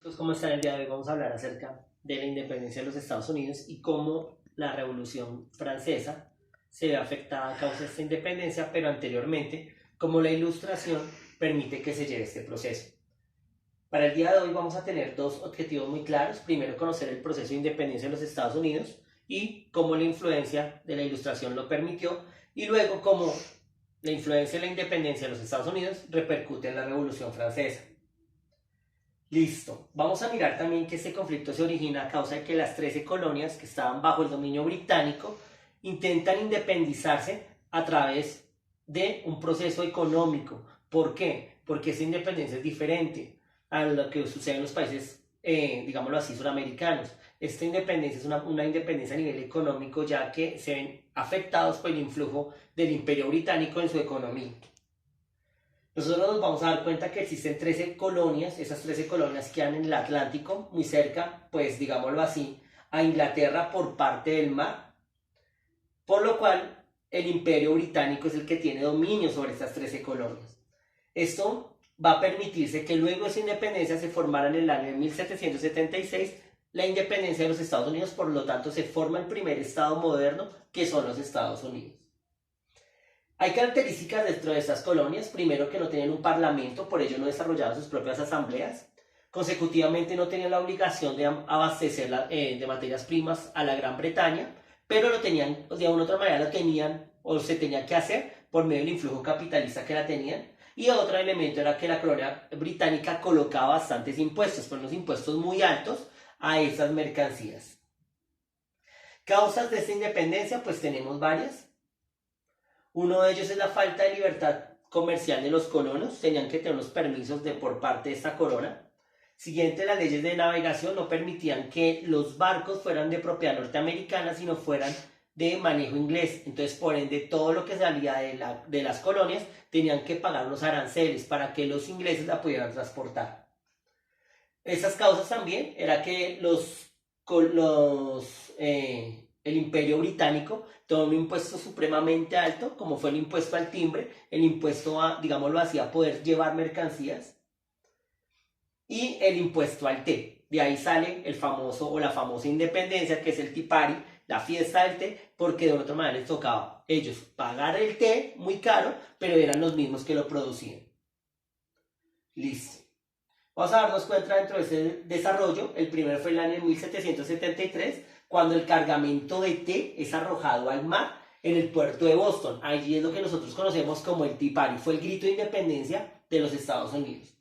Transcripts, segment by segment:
Pues como está el día de hoy vamos a hablar acerca de la independencia de los Estados Unidos y cómo la Revolución Francesa se ve afectada a causa de esta independencia, pero anteriormente, cómo la Ilustración permite que se lleve este proceso. Para el día de hoy vamos a tener dos objetivos muy claros. Primero, conocer el proceso de independencia de los Estados Unidos y cómo la influencia de la Ilustración lo permitió, y luego cómo la influencia de la independencia de los Estados Unidos repercute en la Revolución Francesa. Listo. Vamos a mirar también que este conflicto se origina a causa de que las 13 colonias que estaban bajo el dominio británico intentan independizarse a través de un proceso económico. ¿Por qué? Porque esa independencia es diferente a lo que sucede en los países, digámoslo así, suramericanos. Esta independencia es una independencia a nivel económico, ya que se ven afectados por el influjo del Imperio Británico en su economía. Nosotros nos vamos a dar cuenta que existen 13 colonias. Esas 13 colonias quedan en el Atlántico, muy cerca, pues digámoslo así, a Inglaterra por parte del mar, por lo cual el Imperio Británico es el que tiene dominio sobre estas 13 colonias. Esto va a permitirse que luego de esa independencia se formara en el año de 1776 la independencia de los Estados Unidos. Por lo tanto se forma el primer estado moderno, que son los Estados Unidos. Hay características dentro de estas colonias. Primero, que no tenían un parlamento, por ello no desarrollaban sus propias asambleas. Consecutivamente, no tenían la obligación de abastecer de materias primas a la Gran Bretaña, pero lo tenían, de alguna otra manera lo tenían, o se tenía que hacer por medio del influjo capitalista que la tenían. Y otro elemento era que la colonia británica colocaba bastantes impuestos, pero unos impuestos muy altos a esas mercancías. Causas de esta independencia, pues tenemos varias. Uno de ellos es la falta de libertad comercial de los colonos. Tenían que tener unos permisos por parte de esta corona. Siguiente, las leyes de navegación no permitían que los barcos fueran de propiedad norteamericana, sino fueran de manejo inglés. Entonces, por ende, todo lo que salía de las colonias tenían que pagar unos aranceles para que los ingleses la pudieran transportar. Esas causas también era que el Imperio Británico tomó un impuesto supremamente alto, como fue el impuesto al timbre, el impuesto a, digámoslo así, a poder llevar mercancías, y el impuesto al té. De ahí sale el famoso o la famosa independencia, que es el Tea Party, la fiesta del té, porque de otra manera les tocaba ellos pagar el té muy caro, pero eran los mismos que lo producían. Listo. Vamos a darnos cuenta dentro de ese desarrollo. El primero fue el año 1773, cuando el cargamento de té es arrojado al mar en el puerto de Boston. Allí es lo que nosotros conocemos como el Tea Party. Fue el grito de independencia de los Estados Unidos.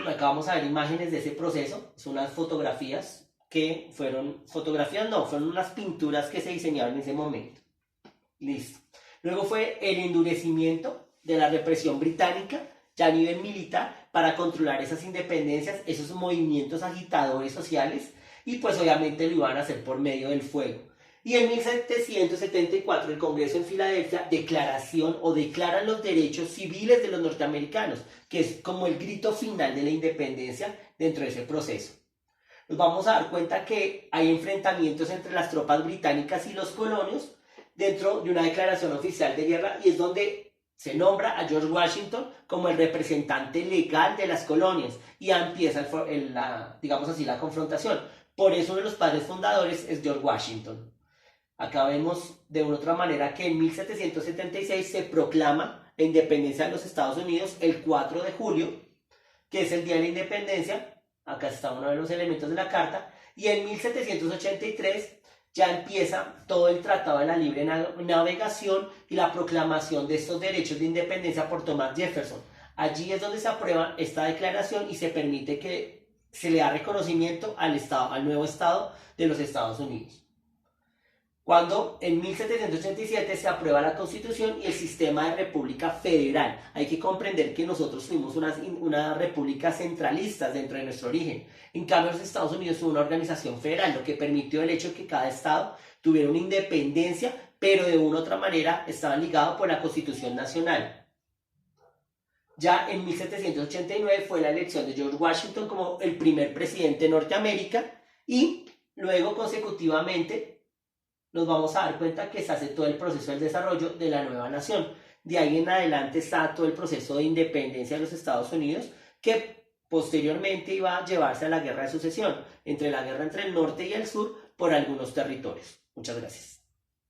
Acá vamos a ver imágenes de ese proceso. Son unas fotografías que fueron unas pinturas que se diseñaron en ese momento. Listo. Luego fue el endurecimiento de la represión británica, ya a nivel militar, para controlar esas independencias, esos movimientos agitadores sociales, y pues obviamente lo iban a hacer por medio del fuego. Y en 1774 el Congreso en Filadelfia declaran los derechos civiles de los norteamericanos, que es como el grito final de la independencia dentro de ese proceso. Nos vamos a dar cuenta que hay enfrentamientos entre las tropas británicas y los colonios dentro de una declaración oficial de guerra, y es donde se nombra a George Washington como el representante legal de las colonias, y ya empieza digamos así, la confrontación. Por eso uno de los padres fundadores es George Washington. Acá vemos de una otra manera que en 1776 se proclama la independencia de los Estados Unidos el 4 de julio, que es el día de la independencia. Acá está uno de los elementos de la carta. Y en 1783 ya empieza todo el Tratado de la Libre Navegación y la proclamación de estos derechos de independencia por Thomas Jefferson. Allí es donde se aprueba esta declaración y se permite que se le da reconocimiento al nuevo Estado de los Estados Unidos. Cuando en 1787 se aprueba la Constitución y el sistema de república federal. Hay que comprender que nosotros fuimos una república centralista dentro de nuestro origen. En cambio, los Estados Unidos fue una organización federal, lo que permitió el hecho de que cada estado tuviera una independencia, pero de una u otra manera estaban ligados por la Constitución Nacional. Ya en 1789 fue la elección de George Washington como el primer presidente de Norteamérica, y luego consecutivamente nos vamos a dar cuenta que se hace todo el proceso del desarrollo de la nueva nación. De ahí en adelante está todo el proceso de independencia de los Estados Unidos, que Posteriormente iba a llevarse a la guerra de sucesión, la guerra entre el norte y el sur por algunos territorios. Muchas gracias.